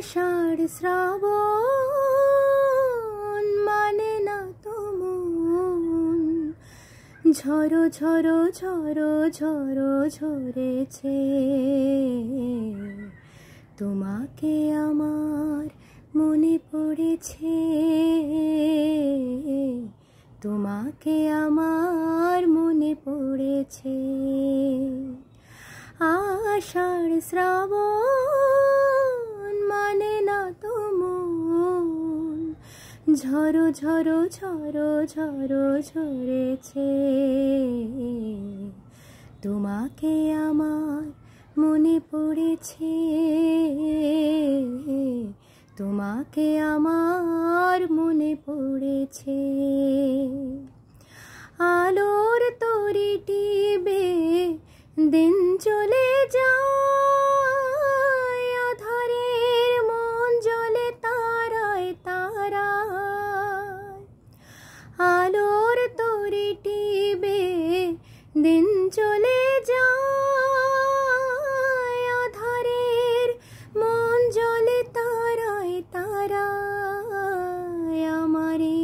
आषाढ़ श्रावण माने ना तो मन झरो झरो झरो झरो झरेছে তোমাকে আমার মনে পড়েছে তোমাকে আমার মনে পড়েছে आषाढ़ श्रावण माने ना तो मन झरो झरो झरो झरो झरेছে তোমাকে আমার মনে পড়েছে তোমাকে আমার মনে পড়েছে আলোর তরিটি বে दिन चले যায় আধারের মন জ্বলে তারায় তারায় আলোর তরিটি বে দিন চলে যায় আধারের মন জ্বলে তারায় তারায় আমারে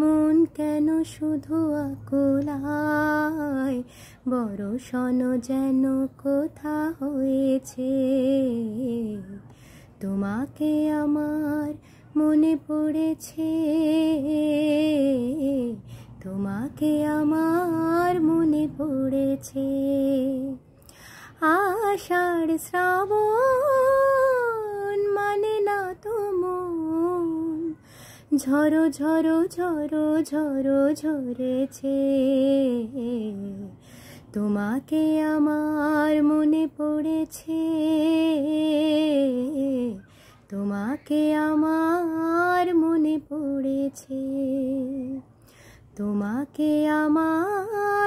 মন কেন শুধু আকুলায় বড় শন যেন কোথা হয়েছে তোমাকে আমার মনে পড়েছে তোমাকে আমার মনে পড়েছে आषाढ़ श्रावण माने ना तो मन झरो झरो झरो झरो झरेছে তোমাকে আমার মনে পড়েছে তোমাকে আমার মনে পড়েছে তোমাকে আমার